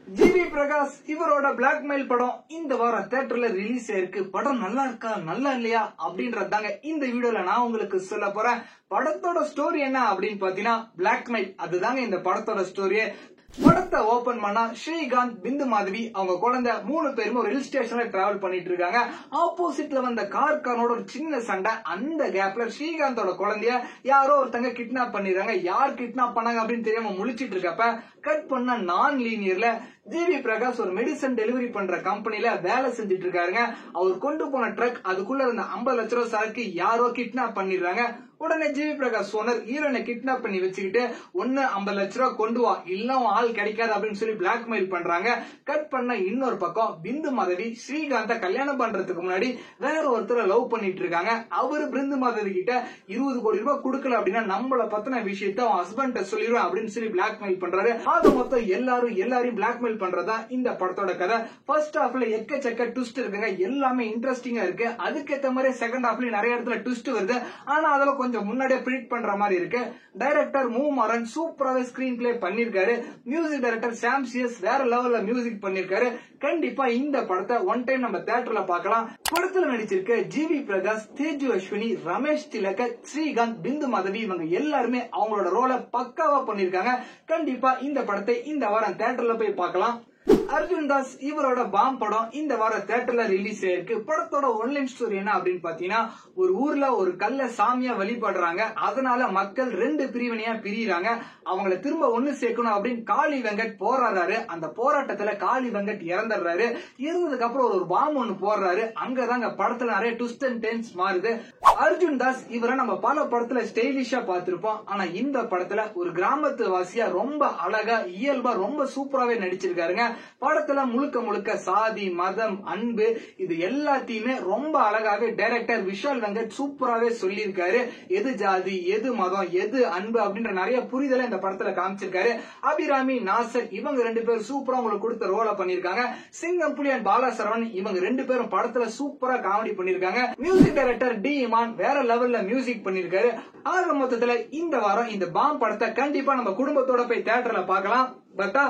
GV Prakash இவரோட blackmail படம் இந்த வாரம் தியேட்டர்ல ரிலீஸ் ஆயிருக்கு. படம் நல்லா இருக்கா நல்லா இல்லையா அப்படின்றதாங்க இந்த வீடியோல நான் உங்களுக்கு சொல்ல போறேன். படத்தோட ஸ்டோரி என்ன அப்படின்னு பாத்தீங்கன்னா பிளாக்மெயில், அதுதாங்க இந்த படத்தோட ஸ்டோரியே. படத்தை ஓபன் பண்ணா ஸ்ரீகாந்த், பிந்து மாதவி அவங்க குழந்தை 3 பேரும் ஒரு ஹில் ஸ்டேஷன்ல டிராவல் பண்ணிட்டு இருக்காங்க. ஆப்போசிட்ல வந்த கார்கானோட ஒரு சின்ன சண்டை. அந்த கேப்ல ஸ்ரீகாந்தோட குழந்தைய யாரோ ஒருத்தங்க கிட்னாப் பண்ணிடுறாங்க. யார் கிட்னாப் பண்ணாங்க அப்படின்னு தெரியாம முழிச்சிட்டு இருக்கப்ப கட் பண்ண நான் லீனியர்ல ஜிவி பிரகாஷ் ஒரு மெடிசன் டெலிவரி பண்ற கம்பெனில வேலை செஞ்சுட்டு இருக்காருங்க. அவர் கொண்டு போன ட்ரக் அதுக்குள்ள இருந்த 50 லட்ச ரூபாய் சரக்கு யாரோ கிட்னாப் பண்ணிடுறாங்க. உடனே ஜிவி பிரகாஷ் ஓனர் ஹீரோனை கிட்னாப் பண்ணி வச்சுக்கிட்டு 50 லட்ச ரூபாய் கொண்டு வா, இல்ல ஆள் கிடைக்காது அப்படின்னு சொல்லி பிளாக்மெயில் பண்றாங்க. கட் பண்ண இன்னொரு பக்கம் பிந்து மாதவி ஸ்ரீகாந்த கல்யாணம் பண்றதுக்கு முன்னாடி வேற ஒருத்தரை லவ் பண்ணிட்டு இருக்காங்க. அவரு பிந்து மாதவி கிட்ட 20 கோடி ரூபாய் கொடுக்கல அப்படின்னா நம்மள பத்தின விஷயத்த அவன் ஹஸ்பண்ட் சொல்லிடுவேன் அப்படின்னு சொல்லி பிளாக்மெயில் பண்றாரு. ஆக மொத்தம் எல்லாரையும் பிளாக்மெயில் பண்றதா இந்த படத்தோட கதை. ஃபர்ஸ்ட் ஹாஃப்ல எக்கச்சக்க ட்விஸ்ட் இருக்குங்க. எல்லாமே இன்ட்ரெஸ்டிங்கா இருக்கு. அதுக்கேற்ற மாதிரி செகண்ட் ஹாஃப்ல நிறைய இடத்துல ட்விஸ்ட் வருது. ஆனா அதுல கொஞ்சம் முன்னாடியே ப்ரிடிக்ட் பண்ற மாதிரி இருக்கு. டைரக்டர் மூமாறன் சூப்பராவே ஸ்கிரீன் பிளே பண்ணிருக்காரு. மியூசிக் டைரக்டர் சாம்சியஸ் வேற லெவல்ல மியூசிக் பண்ணிருக்காரு. கண்டிப்பா இந்த படத்தை ஒன் டைம் நம்ம தியேட்டர்ல பார்க்கலாம். படத்துல நடிச்சிருக்க ஜிவி பிரகாஷ், தேஜு அஸ்வினி, ரமேஷ் திலக், ஸ்ரீகாந்த், பிந்து மாதவி இவங்க எல்லாருமே அவங்களோட ரோலை பக்காவா பண்ணிருக்காங்க. கண்டிப்பா இந்த படத்தை இந்த வாரம் தியேட்டர்ல போய் பார்க்கலாம். அர்ஜுன் தாஸ் இவரோட பாம் படம் இந்த வாரம் தியேட்டர்ல ரிலீஸ் ஆயிருக்கு. படத்தோட ஒன்லைன் ஸ்டோரி என்ன அப்படின்னு பாத்தீங்கன்னா, ஒரு ஊர்ல ஒரு கல்ல சாமியா வழிபடுறாங்க. அதனால மக்கள் 2 பிரிவினையா பிரியிறாங்க. அவங்களை திரும்ப ஒண்ணு சேர்க்கணும் அப்படின்னு காளி வெங்கட் போராடுறாரு. அந்த போராட்டத்துல காளி வெங்கட் இறந்துடுறாரு. இறந்ததுக்கு அப்புறம் ஒரு பாம் ஒண்ணு போடுறாரு. அங்கதாங்க படத்துல நிறைய ட்விஸ்ட் அண்ட் டர்ன்ஸ் மாறுது. அர்ஜுன் தாஸ் இவரை நம்ம பல படத்துல ஸ்டைலிஷா பார்த்திருப்போம். ஆனா இந்த படத்துல ஒரு கிராமத்து வாசியா ரொம்ப அழகா இயல்பா ரொம்ப சூப்பராவே நடிச்சிருக்காருங்க. படத்துல முழுக்க சாதி, மதம், அன்பு இது எல்லாத்தையுமே ரொம்ப அழகாவே டைரக்டர் விஷால் வெங்கட் சூப்பராவே சொல்லியிருக்காரு. எது ஜாதி, எது மதம், எது அன்பு அப்படின்ற நிறைய புரிதலை இந்த படத்துல காமிச்சிருக்காரு. அபிராமி, நாசர் இவங்க 2 பேரும் சூப்பரா உங்களுக்கு கொடுத்த ரோலை பண்ணிருக்காங்க. சிங்கம் புலி அண்ட் பாலா சரவணன் இவங்க 2 பேரும் படத்துல சூப்பரா காமெடி பண்ணிருக்காங்க. மியூசிக் டைரக்டர் டி இமான் வேற லெவல்ல மியூசிக் பண்ணிருக்காரு. ஆக மொத்தத்துல இந்த வாரம் இந்த பாம் படத்தை கண்டிப்பா நம்ம குடும்பத்தோட போய் தியேட்டர்ல பார்க்கலாம். பட்டா